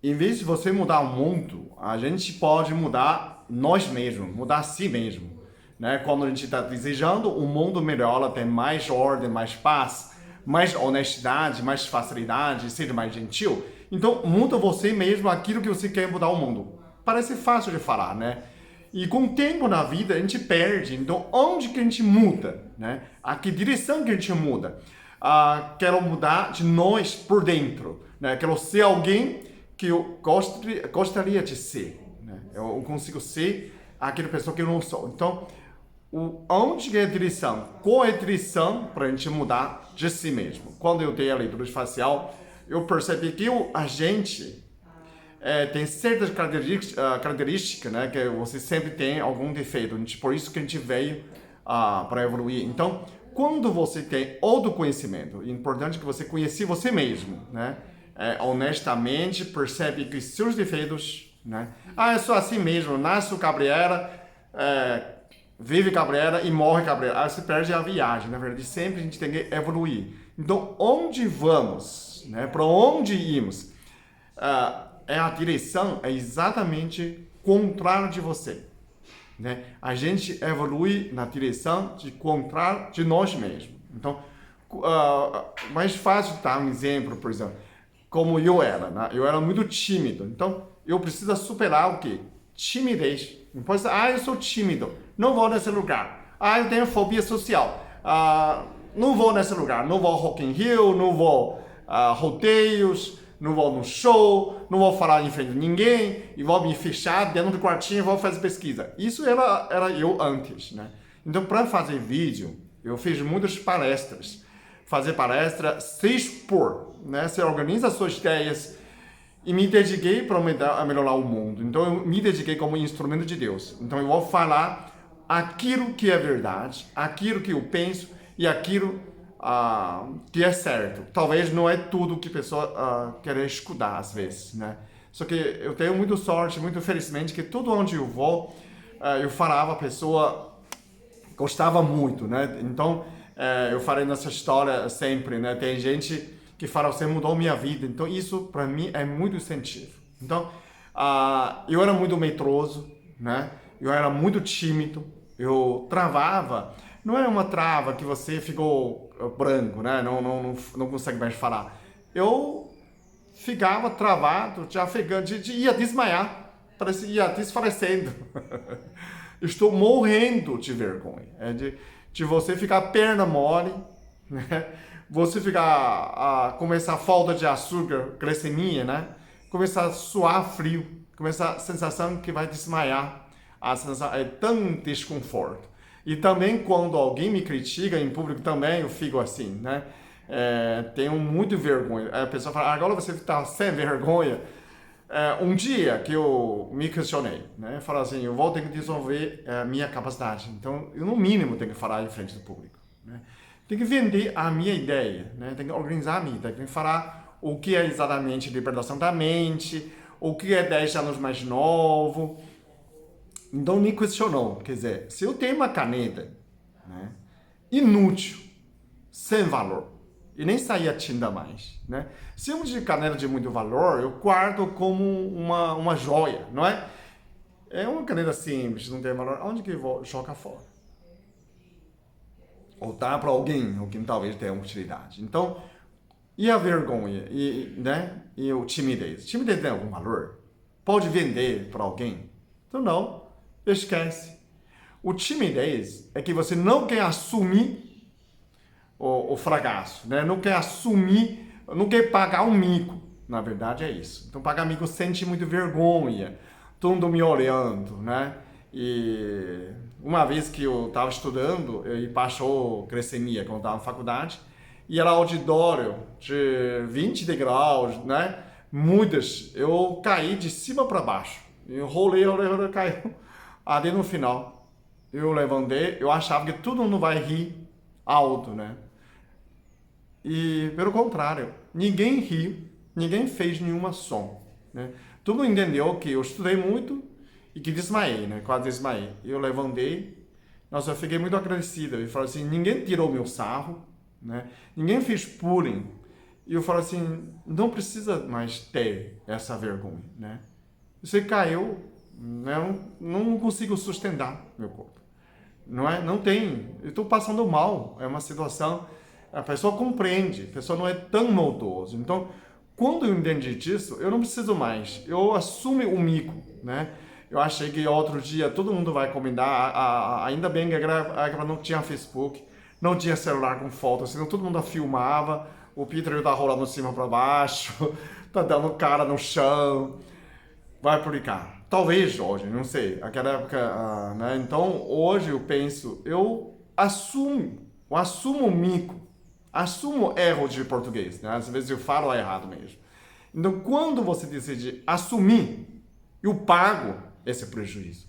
em vez de você mudar o mundo, a gente pode mudar nós mesmos, mudar a si mesmo. Né? Quando a gente está desejando um mundo melhor, ela tem mais ordem, mais paz, mais honestidade, mais facilidade, seja mais gentil. Então, muda você mesmo aquilo que você quer mudar o mundo. Parece fácil de falar, né? E com o tempo na vida, a gente perde. Então, onde que a gente muda? Né? A que direção que a gente muda? Quero mudar de nós por dentro. Né? Quero ser alguém que eu gostaria de ser. Né? Eu consigo ser aquela pessoa que eu não sou. Então, onde que é a direção? Qual é a direção para a gente mudar de si mesmo? Quando eu dei a leitura facial, eu percebi que a gente tem certas características, né, que você sempre tem algum defeito. Por isso que a gente veio para evoluir. Então, quando você tem autoconhecimento, é importante que você conheça você mesmo, né? Honestamente, percebe que seus defeitos, né? Eu sou assim mesmo, nasço cabreira, vive cabreira e morre cabreira. Aí você perde a viagem. Na verdade, sempre a gente tem que evoluir. Então, onde vamos, né? Para onde irmos? A direção é exatamente contrário de você. Né? A gente evolui na direção de contrário de nós mesmos. Então, mais fácil dar um exemplo, por exemplo, como eu era. Né? Eu era muito tímido. Então, eu preciso superar o quê? Timidez. Não pode dizer, eu sou tímido, não vou nesse lugar. Eu tenho fobia social. Não vou nesse lugar. Não vou ao Rock in Rio, não vou rodeios, não vou no show, não vou falar em frente de ninguém, e vou me fechar dentro do quartinho e vou fazer pesquisa. Isso era eu antes, né? Então, para fazer vídeo, eu fiz muitas palestras. Fazer palestra, se expor, né? Você organiza suas ideias e me dediquei para melhorar o mundo. Então, eu me dediquei como instrumento de Deus. Então, eu vou falar aquilo que é verdade, aquilo que eu penso e aquilo que é certo. Talvez não é tudo que a pessoa quer escutar às vezes, né? Só que eu tenho muita sorte, muito felizmente, que tudo onde eu vou, eu falava, a pessoa gostava muito, né? Então, eu falei nessa história sempre, né? Tem gente que fala, você mudou minha vida. Então, isso para mim é muito incentivo. Então, eu era muito medroso, né? Eu era muito tímido, eu travava. Não é uma trava que você ficou branco, né? Não consegue mais falar. Eu ficava travado, ia desmaiar, parecia ia desfalecendo. Estou morrendo de vergonha. De você ficar perna mole, né? Você ficar, começar a falta de açúcar, glicemia, né? Começar a suar frio, começar a sensação que vai desmaiar. A sensação é tão desconforto. E também quando alguém me critica em público também eu fico assim, né? Tenho muito vergonha. A pessoa fala, agora você está sem vergonha. Um dia que eu me questionei, né? Falar assim, eu vou ter que desenvolver a minha capacidade. Então, eu no mínimo tenho que falar em frente do público, né? Tem que vender a minha ideia, né? Tem que organizar a minha ideia, tem que falar o que é exatamente libertação da mente, o que é 10 anos mais novo. Então me questionou, quer dizer, se eu tenho uma caneta, né, inútil, sem valor, e nem saía tinta mais, né? Se eu uso caneta de muito valor, eu guardo como uma joia, não é? É uma caneta simples, não tem valor, onde que eu vou jogar fora? Ou dá para alguém talvez tenha utilidade. Então, e a vergonha, né? E o timidez? Timidez tem algum valor? Pode vender para alguém? Então não. Esquece. O timidez é que você não quer assumir o fracasso, né? Não quer assumir, não quer pagar um mico. Na verdade é isso. Então pagar mico sente muito vergonha. Todo mundo me olhando, né? E uma vez que eu estava estudando e baixou glicemia quando estava na faculdade, e era auditório de 20 degraus, né? Muitas. Eu caí de cima para baixo. Eu rolei, caiu. Ali no final, eu levantei, eu achava que todo mundo vai rir alto, né? E, pelo contrário, ninguém riu, ninguém fez nenhuma som, né? Todo mundo entendeu que eu estudei muito e que desmaiei, né? Quase desmaiei. Eu levantei, nossa, eu fiquei muito agradecido. E falei assim, ninguém tirou meu sarro, né? Ninguém fez bullying. E eu falo assim, não precisa mais ter essa vergonha, né? Você caiu, né? Não consigo sustentar meu corpo. Não é? Não tem. Eu estou passando mal. É uma situação. A pessoa compreende. A pessoa não é tão maldosa. Então, quando eu entendi disso, eu não preciso mais. Eu assumo o mico, né? Eu achei que outro dia todo mundo vai comentar. Ainda bem que aquela não tinha Facebook, não tinha celular com foto, senão todo mundo filmava. O Peter tá rolando de cima para baixo, tá dando cara no chão. Vai publicar. Talvez hoje, não sei. Aquela época, né? Então, hoje eu penso, eu assumo o mico, assumo erro de português, né? Às vezes eu falo errado mesmo. Então, quando você decide assumir, eu pago esse prejuízo.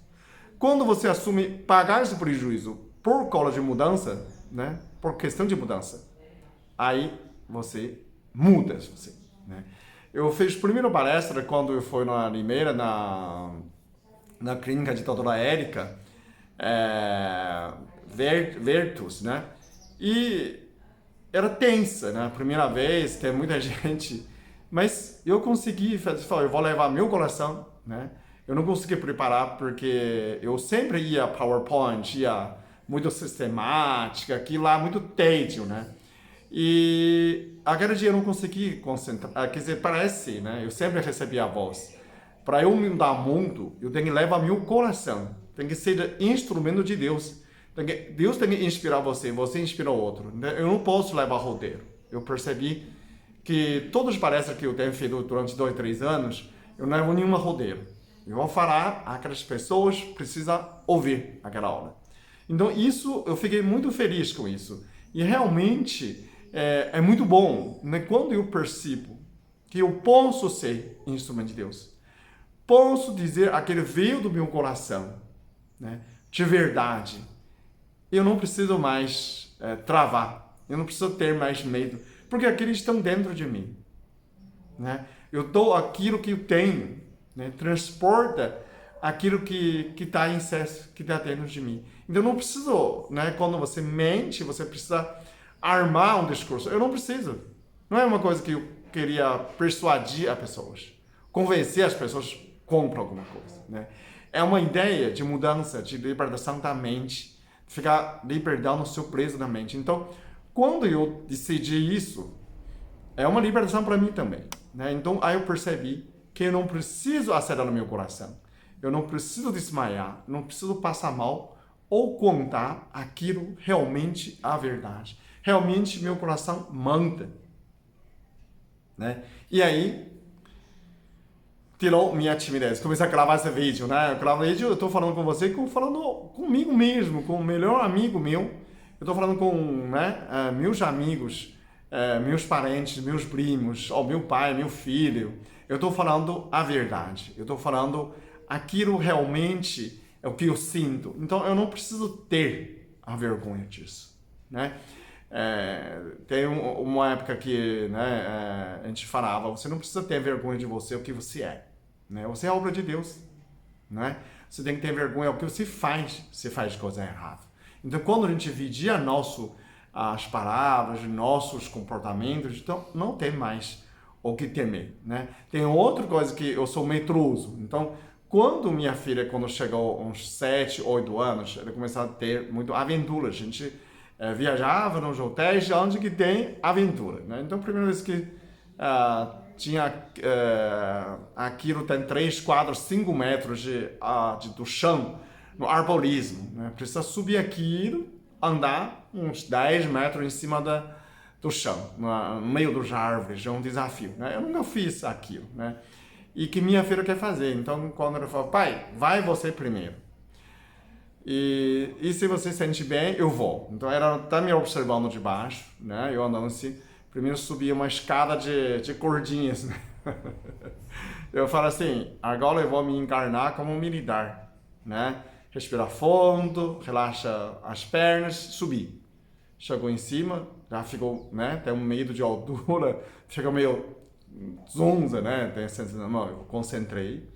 Quando você assume pagar esse prejuízo por causa de mudança, né? Por questão de mudança, aí você muda, você, né? Eu fiz a primeira palestra quando eu fui na Limeira, na clínica de doutora Érica, Vertus, né? E era tensa, né? Primeira vez, tem muita gente, mas eu consegui fazer, eu vou levar meu coração, né? Eu não consegui preparar porque eu sempre ia PowerPoint, ia muito sistemática, aquilo lá muito tédio, né? E aquele dia eu não consegui concentrar, quer dizer, parece, né? Eu sempre recebi a voz. Para eu me mudar muito, eu tenho que levar meu coração, tem que ser instrumento de Deus. Deus tem que inspirar você, você inspira o outro. Eu não posso levar roteiro. Eu percebi que todas as palestras que eu tenho feito durante 2, 3 anos, eu não levo nenhuma roteiro. Eu vou falar, aquelas pessoas precisam ouvir aquela aula. Então isso, eu fiquei muito feliz com isso. E realmente é muito bom, né? Quando eu percebo que eu posso ser instrumento de Deus. Posso dizer aquele veio do meu coração, né? De verdade. Eu não preciso mais travar. Eu não preciso ter mais medo. Porque aqueles estão dentro de mim, né? Eu dou aquilo que eu tenho, né? Transporta aquilo que está em excesso, que está dentro de mim. Então, eu não preciso, né? Quando você mente, você precisa armar um discurso. Eu não preciso. Não é uma coisa que eu queria persuadir as pessoas. Convencer as pessoas comprar alguma coisa, né? É uma ideia de mudança, de libertação da mente, ficar liberdade no seu preso da mente. Então, quando eu decidi isso, é uma libertação para mim também, né? Então, aí eu percebi que eu não preciso acelerar no meu coração. Eu não preciso desmaiar, não preciso passar mal ou contar aquilo realmente a verdade. Realmente meu coração manda, né? E aí tirou minha timidez. Comecei a gravar esse vídeo, né? Eu gravo vídeo, eu tô falando com você, falando comigo mesmo, com o melhor amigo meu. Eu tô falando com, né, meus amigos, meus parentes, meus primos, meu pai, meu filho. Eu tô falando a verdade. Eu tô falando aquilo realmente é o que eu sinto. Então eu não preciso ter a vergonha disso, né? Tem uma época que, né, a gente falava, você não precisa ter vergonha de você, o que você é, né? Você é obra de Deus, né? Você tem que ter vergonha do que você faz coisa errada. Então quando a gente vigia as palavras, nossos comportamentos, então não tem mais o que temer, né? Tem outra coisa que eu sou medroso. Então quando minha filha, quando chegou uns 7, 8 anos, ela começou a ter muito aventura. A gente viajava nos hotéis onde que tem aventura, né? Então, a primeira vez que tinha aquilo tem 3, 4, 5 metros do chão no arborismo, né? Precisa subir aquilo, andar uns 10 metros em cima do chão, no meio dos árvores, é um desafio, né? Eu nunca fiz aquilo, né? E que minha filha quer fazer. Então, quando ela fala, pai, vai você primeiro. E se você se sente bem, eu vou. Então ela está me observando de baixo, né? Eu andando assim, primeiro subi uma escada de cordinhas, né? Eu falo assim, agora eu vou me encarnar como um militar, né? Respira fundo, relaxa as pernas, subir. Chegou em cima, já ficou, né? Tem um medo de altura, fica meio zonza, né? Tem a sensação, não, eu concentrei.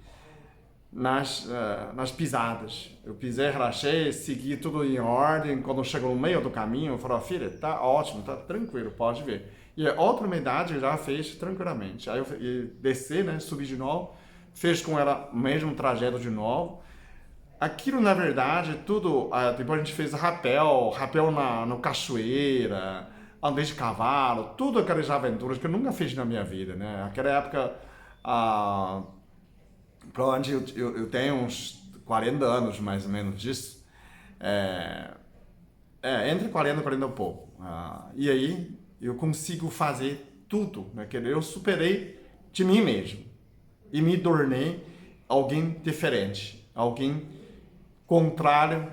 Nas pisadas. Eu pisei, relaxei, segui tudo em ordem. Quando chegou no meio do caminho, eu falei, filha, tá ótimo, tá tranquilo, pode ver. E a outra metade já fez tranquilamente. Aí eu desci, né, subi de novo, fez com ela o mesmo trajeto de novo. Aquilo, na verdade, tudo... depois a gente fez rapel no cachoeira, andei de cavalo, tudo aquelas aventuras que eu nunca fiz na minha vida, né? Naquela época, provavelmente eu tenho uns 40 anos, mais ou menos, disso. Entre 40 e 40 e pouco. E aí, eu consigo fazer tudo, né? Eu superei de mim mesmo e me tornei alguém diferente, alguém contrário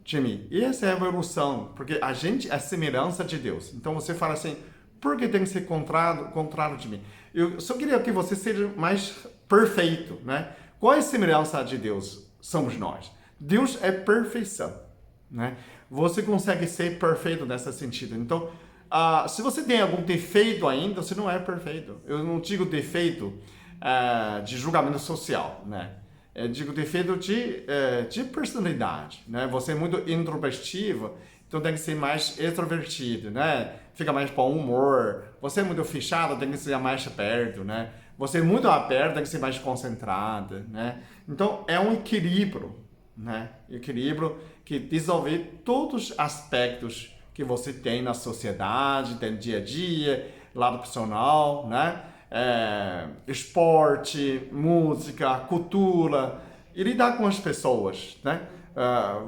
de mim. E essa é a evolução, porque a gente é semelhança de Deus. Então você fala assim, por que tem que ser contrário de mim? Eu só queria que você seja mais perfeito, né? Qual é a semelhança de Deus? Somos nós. Deus é perfeição, né? Você consegue ser perfeito nesse sentido. Então, se você tem algum defeito ainda, você não é perfeito. Eu não digo defeito de julgamento social, né? Eu digo defeito de personalidade, né? Você é muito introvertido, então tem que ser mais extrovertido, né? Fica mais bom humor. Você é muito fechado, tem que ser mais aberto, né? Você é muito aberto, tem que ser mais concentrado, né? Então, é um equilíbrio, né? Equilíbrio que desenvolve todos os aspectos que você tem na sociedade, tem no dia a dia, lado profissional, né? Esporte, música, cultura, e lidar com as pessoas, né?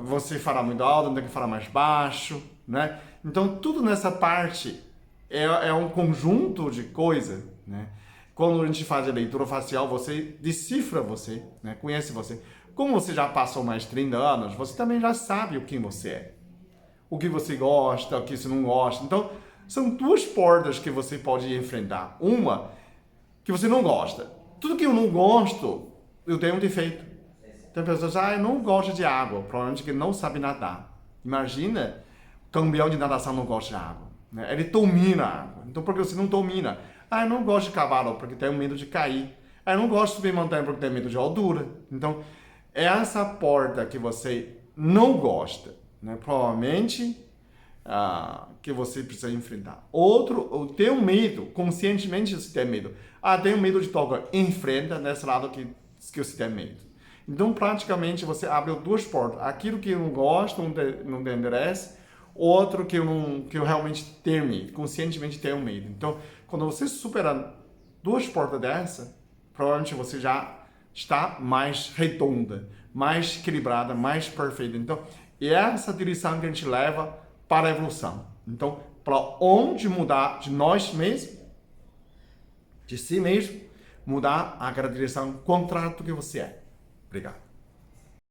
Você fala muito alto, tem que falar mais baixo, né? Então, tudo nessa parte é um conjunto de coisas, né? Quando a gente faz a leitura facial, você decifra você, né? Conhece você. Como você já passou mais de 30 anos, você também já sabe o que você é. O que você gosta, o que você não gosta. Então, são duas portas que você pode enfrentar. Uma, que você não gosta. Tudo que eu não gosto, eu tenho um defeito. Tem pessoas que eu não gosto de água, provavelmente que não sabe nadar. Imagina, campeão de natação não gosta de água, né? Ele domina a água. Então, por que você não domina? Eu não gosto de cavalo, porque tenho medo de cair. Eu não gosto de subir montanha, porque tenho medo de altura. Então, é essa porta que você não gosta, né? Provavelmente que você precisa enfrentar. Outro, tem um medo, conscientemente você tem medo. Tenho medo de tocar. Enfrenta nesse lado que você tem medo. Então, praticamente, você abre duas portas. Aquilo que eu não gosto, não te interessa. Outro que eu realmente tenho medo, conscientemente tenho medo. Então, quando você supera duas portas dessa, provavelmente você já está mais redonda, mais equilibrada, mais perfeita. Então, é essa direção que a gente leva para a evolução. Então, para onde mudar de nós mesmos, de si mesmo, mudar aquela direção contrária do que você é. Obrigado.